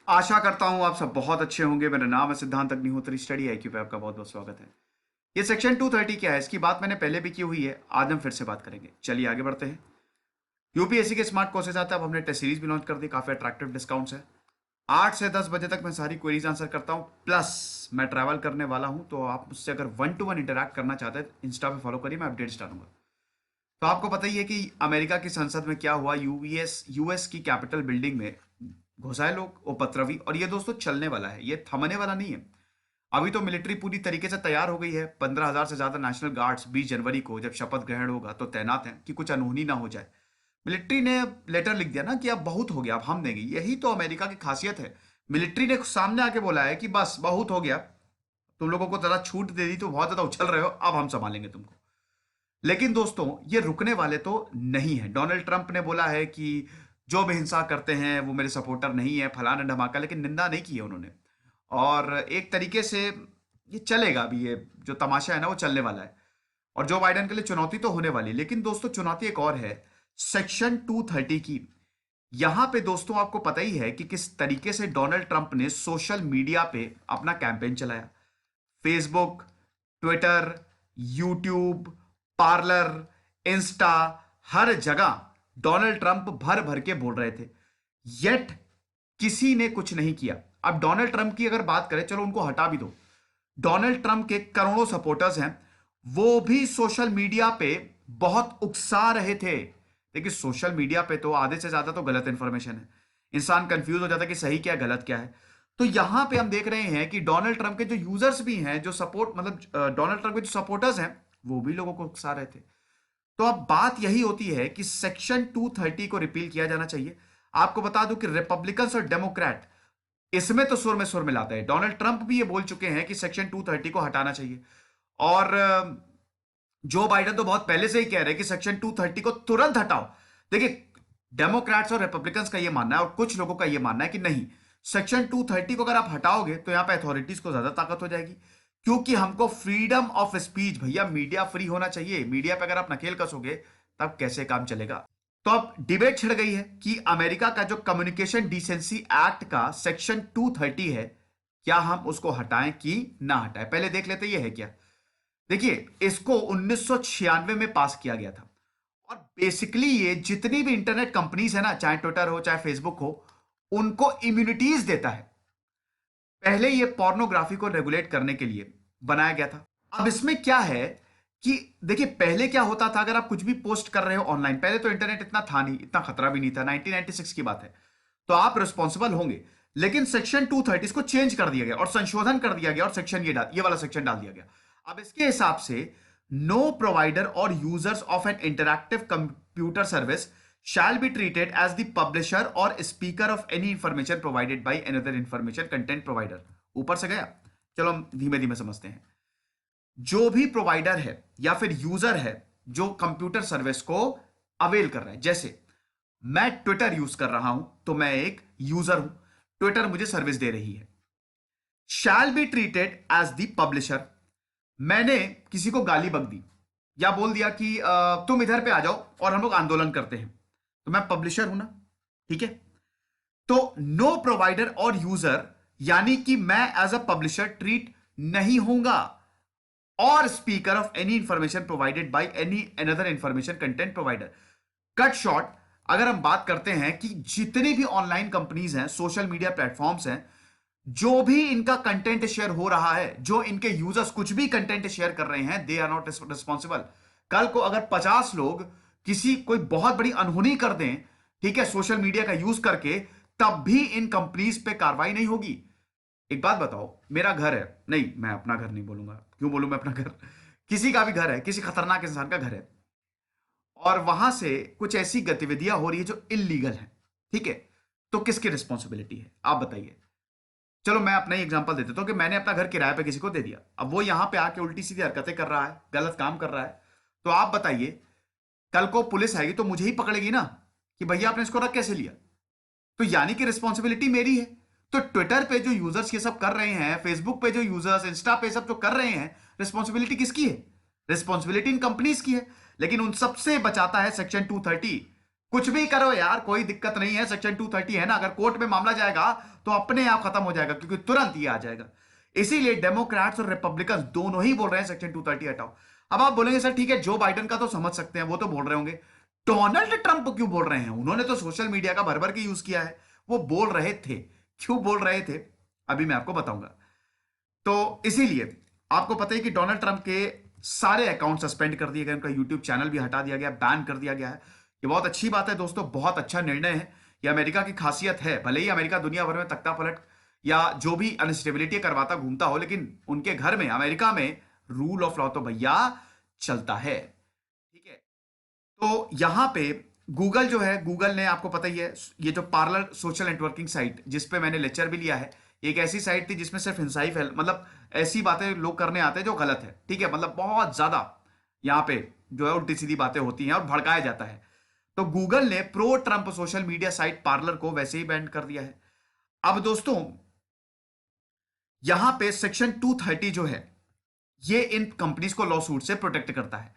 आशा करता हूं आप सब बहुत अच्छे होंगे। मेरा नाम है सिद्धांत अग्निहोत्री, स्टडी आईक्यू पे आपका बहुत बहुत स्वागत है। ये सेक्शन 230 क्या है, इसकी बात मैंने पहले भी की हुई है, आज हम फिर से बात करेंगे। चलिए आगे बढ़ते हैं। यूपीएससी के स्मार्ट कोर्सेज आते हैं, अब हमने टेस्ट सीरीज भी लॉन्च कर दी, काफी अट्रैक्टिव डिस्काउंट्स है। 8 से 10 बजे तक मैं सारी क्वेरीज आंसर करता हूँ, प्लस मैं ट्रैवल करने वाला हूँ, तो आप मुझसे अगर 1 to 1 इंटरैक्ट करना चाहते हैं इंस्टा पे फॉलो करिए, मैं अपडेट्स डालूंगा। तो आपको पता ही है कि अमेरिका की संसद में क्या हुआ, यूएस की कैपिटल बिल्डिंग में घुसाए लोग उपद्रवी, और ये दोस्तों चलने वाला है, ये थमने वाला नहीं है। अभी तो मिलिट्री पूरी तरीके से तैयार हो गई है। 15,000 से ज्यादा नेशनल गार्ड्स 20 जनवरी को जब शपथ ग्रहण होगा तो तैनात हैं कि कुछ अनहोनी ना हो जाए। मिलिट्री ने लेटर लिख दिया ना कि अब बहुत हो गया, अब हम देंगे। यही तो अमेरिका की खासियत है। मिलिट्री ने सामने आके बोला है कि बस बहुत हो गया, तुम लोगों को ज्यादा छूट दे दी, तो बहुत ज्यादा उछल रहे हो, अब हम संभालेंगे तुमको। लेकिन दोस्तों ये रुकने वाले तो नहीं है। डोनाल्ड ट्रंप ने बोला है कि जो भी हिंसा करते हैं वो मेरे सपोर्टर नहीं है, फलाना धमाका, लेकिन निंदा नहीं की है उन्होंने। और एक तरीके से ये चलेगा, अभी ये जो तमाशा है ना वो चलने वाला है। और जो बाइडेन के लिए चुनौती तो होने वाली है, लेकिन दोस्तों चुनौती एक और है, सेक्शन 230 की। यहां पे दोस्तों आपको पता ही है कि किस तरीके से डोनाल्ड ट्रंप ने सोशल मीडिया पे अपना कैंपेन चलाया। Facebook, Twitter, YouTube, Parler, Insta, हर जगह डोनाल्ड ट्रंप भर भर के बोल रहे थे, येट किसी ने कुछ नहीं किया। अब डोनाल्ड ट्रंप की अगर बात करें, चलो उनको हटा भी दो, डोनाल्ड ट्रंप के करोड़ों सपोर्टर्स हैं, वो भी सोशल मीडिया पे बहुत उकसा रहे थे। देखिए सोशल मीडिया पे तो आधे से ज्यादा तो गलत इंफॉर्मेशन है, इंसान कंफ्यूज हो जाता है कि सही क्या है गलत क्या है। तो यहां पे हम देख रहे हैं कि डोनाल्ड ट्रंप के जो यूजर्स भी हैं, जो सपोर्ट मतलब डोनाल्ड ट्रंप के जो सपोर्टर्स हैं, वो भी लोगों को उकसा रहे थे। तो अब बात यही होती है कि सेक्शन 230 को रिपील किया जाना चाहिए। आपको बता दूं कि रिपब्लिकन्स और डेमोक्रेट इसमें तो सुर में सुर मिलाते हैं। डोनाल्ड ट्रंप भी ये बोल चुके हैं कि सेक्शन 230 को हटाना चाहिए। और जो बाइडेन तो बहुत पहले से ही कह रहे हैं कि सेक्शन 230 को तुरंत हटाओ। देखिए डेमोक्रेट्स और रिपब्लिकन्स का ये मानना है, और कुछ लोगों का ये मानना है कि नहीं, सेक्शन 230 को अगर आप हटाओगे तो यहां पे अथॉरिटीज को ज्यादा ताकत हो जाएगी, क्योंकि हमको फ्रीडम ऑफ स्पीच, भैया मीडिया फ्री होना चाहिए। मीडिया पे अगर आप नकेल कसोगे तब कैसे काम चलेगा। तो अब डिबेट छिड़ गई है कि अमेरिका का जो कम्युनिकेशन डिसेंसी एक्ट का सेक्शन 230 है, क्या हम उसको हटाएं कि ना हटाएं। पहले देख लेते ये है क्या। देखिए इसको 1996 में पास किया गया था, और बेसिकली ये जितनी भी इंटरनेट कंपनीज है ना, चाहे ट्विटर हो चाहे फेसबुक हो, उनको इम्यूनिटीज देता है। पहले ये पोर्नोग्राफी को रेगुलेट करने के लिए बनाया गया था। अब इसमें क्या है कि देखिए पहले क्या होता था, अगर आप कुछ भी पोस्ट कर रहे हो ऑनलाइन, पहले तो इंटरनेट इतना था नहीं, इतना खतरा भी नहीं था, 1996 की बात है, तो आप रिस्पॉन्सिबल होंगे। लेकिन सेक्शन 230 को चेंज कर दिया गया और संशोधन कर दिया गया, और सेक्शन ये वाला सेक्शन डाल दिया गया। अब इसके हिसाब से नो प्रोवाइडर और users of an interactive computer service shall be treated as the publisher or speaker of any information provided by another information content provider। ऊपर से गया, चलो हम धीमे धीमे समझते हैं। जो भी प्रोवाइडर है या फिर यूजर है जो कंप्यूटर सर्विस को अवेल कर रहा है, जैसे मैं ट्विटर यूज कर रहा हूं तो मैं एक यूजर हूं, ट्विटर मुझे सर्विस दे रही है। Shall be treated as the publisher, मैंने किसी को गाली बक दी या बोल दिया कि तुम इधर पे आ जाओ और हम लोग आंदोलन करते हैं, तो मैं पब्लिशर हूं ना, ठीक है। तो नो प्रोवाइडर और यूजर, यानी कि मैं एज अ पब्लिशर ट्रीट नहीं होऊंगा, और speaker of any information provided by any another information content provider. Cut short, अगर हम बात करते हैं कि जितनी भी ऑनलाइन कंपनीज हैं, सोशल मीडिया प्लेटफॉर्म्स हैं, जो भी इनका कंटेंट शेयर हो रहा है, जो इनके यूजर्स कुछ भी कंटेंट शेयर कर रहे हैं, दे आर नॉट रिस्पॉन्सिबल। कल को अगर 50 लोग किसी कोई बहुत बड़ी अनहोनी कर दें, ठीक है, सोशल मीडिया का यूज करके, तब भी इन कंपनीज पे कार्रवाई नहीं होगी। एक बात बताओ, मेरा घर है, नहीं मैं अपना घर नहीं बोलूंगा, क्यों बोलूं मैं अपना घर, किसी का भी घर है, किसी खतरनाक इंसान का घर है, और वहां से कुछ ऐसी गतिविधियां हो रही है जो इलीगल है, ठीक है, तो किसकी रिस्पॉन्सिबिलिटी है आप बताइए। चलो मैं अपना ही एग्जांपल देता हूं कि मैंने अपना घर किराए पे किसी को दे दिया, अब वो यहां पे आके उल्टी सीधी हरकतें कर रहा है, गलत काम कर रहा है, तो आप बताइए, कल को पुलिस आएगी तो मुझे ही पकड़ेगी ना कि भैया आपने इसको रख कैसे लिया। तो यानी कि रिस्पॉन्सिबिलिटी मेरी है। तो ट्विटर पे जो यूजर्स ये सब कर रहे हैं, फेसबुक पे जो यूजर्स, इंस्टा पे सब जो कर रहे हैं, रिस्पॉन्सिबिलिटी किसकी है? रिस्पॉन्सिबिलिटी इन कंपनीज की है। लेकिन उन सबसे बचाता है सेक्शन 230। कुछ भी करो यार, कोई दिक्कत नहीं है, सेक्शन 230 है ना, अगर कोर्ट में मामला जाएगा तो अपने आप खत्म हो जाएगा, क्योंकि तुरंत ये आ जाएगा। इसीलिए डेमोक्रेट्स और रिपब्लिकन दोनों ही बोल रहे हैं सेक्शन 230 हटाओ। अब आप बोलेंगे सर ठीक है, जो बाइडन का तो समझ सकते हैं, वो तो बोल रहे होंगे, डोनाल्ड ट्रंप क्यों बोल रहे हैं? उन्होंने तो सोशल मीडिया का भर भर के यूज किया है। वो बोल रहे थे, क्यों बोल रहे थे अभी मैं आपको बताऊंगा। तो इसीलिए आपको पता है कि डोनाल्ड ट्रंप के सारे अकाउंट सस्पेंड कर दिए गए, उनका यूट्यूब चैनल भी हटा दिया गया, बैन कर दिया गया है। ये बहुत अच्छी बात है दोस्तों, बहुत अच्छा निर्णय है। ये अमेरिका की खासियत है, भले ही अमेरिका दुनिया भर में तख्ता पलट या जो भी अनस्टेबिलिटी करवाता घूमता हो, लेकिन उनके घर में अमेरिका में रूल ऑफ लॉ तो भैया चलता है। ठीक है, तो यहां पे गूगल जो है, गूगल ने आपको पता ही है, ये जो पार्लर सोशल नेटवर्किंग साइट जिसपे मैंने लेक्चर भी लिया है, एक ऐसी साइट थी जिसमें सिर्फ हिंसा ही फैल, मतलब ऐसी बातें लोग करने आते हैं जो गलत है। ठीक है, मतलब बहुत ज्यादा यहाँ पे जो है उल्टी सीधी बातें होती हैं और भड़काया जाता है। तो गूगल ने pro Trump social media site parlour को वैसे ही बैन कर दिया है। अब दोस्तों यहां पे सेक्शन 230 जो है, ये इन कंपनीज को लॉ सूट से प्रोटेक्ट करता है।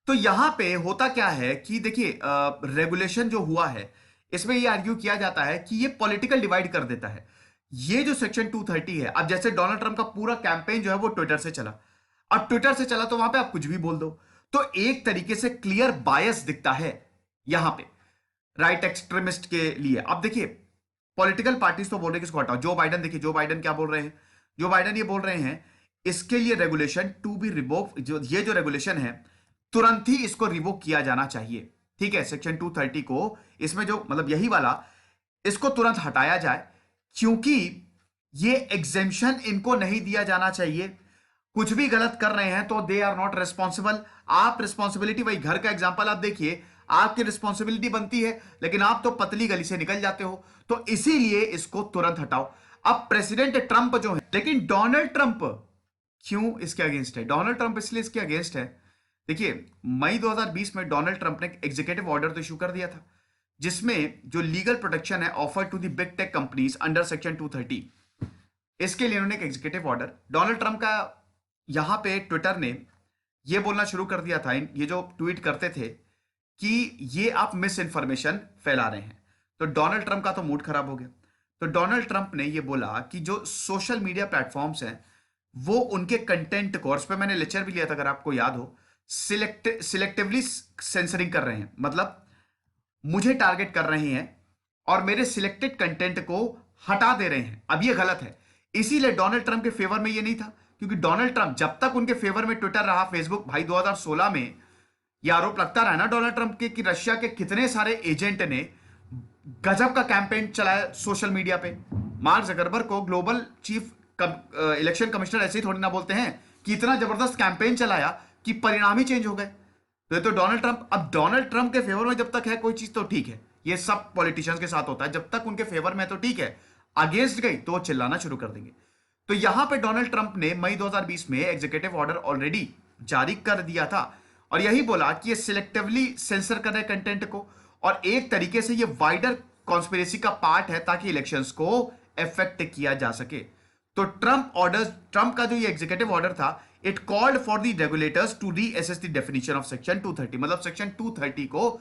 तो यहां पे होता क्या है कि देखिए, रेगुलेशन जो हुआ है इसमें ये आर्ग्यू किया जाता है कि ये पॉलिटिकल डिवाइड कर देता है। ये जो सेक्शन 230 है, अब जैसे डोनाल्ड ट्रंप का पूरा कैंपेन जो है वो ट्विटर से चला, अब ट्विटर से चला तो वहां पे आप कुछ भी बोल दो, तो एक तरीके से क्लियर बायस दिखता है यहां पे राइट एक्सट्रीमिस्ट के लिए। अब देखिए, पॉलिटिकल पार्टीज तो बोल रहे हैं किसको हटाओ। जो बाइडन, देखिए जो बाइडन क्या बोल रहे हैं, जो बाइडन ये बोल रहे हैं इसके लिए रेगुलेशन टू बी रिवोक, ये जो रेगुलेशन है तुरंत ही इसको रिवोक किया जाना चाहिए। ठीक है, सेक्शन 230 को, इसमें जो मतलब यही वाला, इसको तुरंत हटाया जाए, क्योंकि ये एग्जेम्पशन इनको नहीं दिया जाना चाहिए। कुछ भी गलत कर रहे हैं तो दे आर नॉट रिस्पॉन्सिबल। आप रिस्पॉन्सिबिलिटी, वही घर का एग्जांपल आप देखिए, आपकी रिस्पॉन्सिबिलिटी बनती है लेकिन आप तो पतली गली से निकल जाते हो, तो इसीलिए इसको तुरंत हटाओ। अब प्रेसिडेंट ट्रंप जो है, लेकिन डोनाल्ड ट्रंप क्यों इसके अगेंस्ट है? डोनाल्ड ट्रंप इसलिए इसके अगेंस्ट है, देखिए मई 2020 में डोनाल्ड ट्रंप ने एग्जीक्यूटिव ऑर्डर तो इशू कर दिया था, जिसमें जो लीगल प्रोटेक्शन है offer to the big tech companies under section 230, इसके लिए उन्होंने एक एग्जीक्यूटिव ऑर्डर, डोनाल्ड ट्रंप का यहां पे ट्विटर ने ये बोलना शुरू कर दिया था, ये जो ट्वीट करते थे कि ये आप मिस इन्फॉर्मेशन फैला रहे हैं, तो डोनाल्ड ट्रंप का तो मूड खराब हो गया। तो डोनाल्ड ट्रंप ने ये बोला कि जो सोशल मीडिया प्लेटफॉर्म्स हैं वो उनके कंटेंट को, और उस पर मैंने लेक्चर भी लिया था अगर आपको याद हो, सिलेक्टिवली सेंसरिंग कर रहे हैं, मतलब मुझे टारगेट कर रहे हैं और मेरे सिलेक्टेड कंटेंट को हटा दे रहे हैं। अब ये गलत है, इसीलिए डोनाल्ड ट्रंप के फेवर में ये नहीं था, क्योंकि डोनाल्ड ट्रंप जब तक उनके फेवर में ट्विटर रहा, फेसबुक, भाई 2016 में यह आरोप लगता रहा ना डोनाल्ड ट्रंप के कि रशिया के कितने सारे एजेंट ने गजब का कैंपेन चलाया सोशल मीडिया पे। मार्क जकरबर्ग को ग्लोबल चीफ इलेक्शन कमिश्नर ऐसे ही थोड़ी ना बोलते हैं कि इतना जबरदस्त कैंपेन चलाया कि परिणाम ही चेंज हो गए। तो डोनाल्ड ट्रंप, अब डोनाल्ड ट्रंप के फेवर में जब तक है कोई चीज तो ठीक है, ये सब पॉलिटिशियंस के साथ होता है, जब तक उनके फेवर में तो ठीक है, अगेंस्ट गई तो वो चिल्लाना शुरू कर देंगे। तो यहां पे डोनाल्ड ट्रंप ने मई 2020 में एग्जीक्यूटिव ऑर्डर ऑलरेडी जारी कर दिया था और यही बोला कि ये सिलेक्टिवली सेंसर कर रहे कंटेंट को, और एक तरीके से ये वाइडर कॉन्स्पिरेसी का पार्ट है ताकि इलेक्शंस को इफेक्ट किया जा सके। तो ट्रंप का जो ये एग्जीक्यूटिव ऑर्डर था, it called for the regulators to reassess the definition of section 230, मतलब सेक्शन 230 को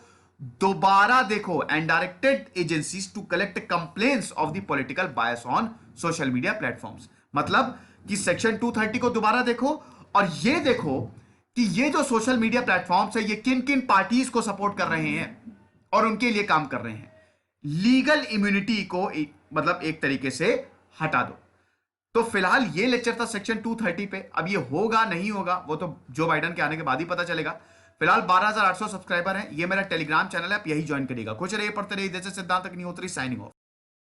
दोबारा देखो, and directed agencies to collect complaints of the political bias on social media platforms. मतलब कि सेक्शन 230 को दोबारा देखो और ये देखो कि ये जो सोशल मीडिया प्लेटफॉर्म्स है ये किन किन पार्टीज को सपोर्ट कर रहे हैं और उनके लिए काम कर रहे हैं। लीगल इम्यूनिटी को मतलब एक तरीके से हटा दो। तो फिलहाल ये लेक्चर था सेक्शन 230 पे। अब ये होगा नहीं होगा वो तो जो बाइडन के आने के बाद ही पता चलेगा। फिलहाल 12,800 सब्सक्राइबर हैं, ये मेरा टेलीग्राम चैनल है, आप यही ज्वाइन करिएगा। कुछ रहिए, पढ़ते रहिए। जैसे सिद्धांत अग्निहोत्री साइनिंग ऑफ।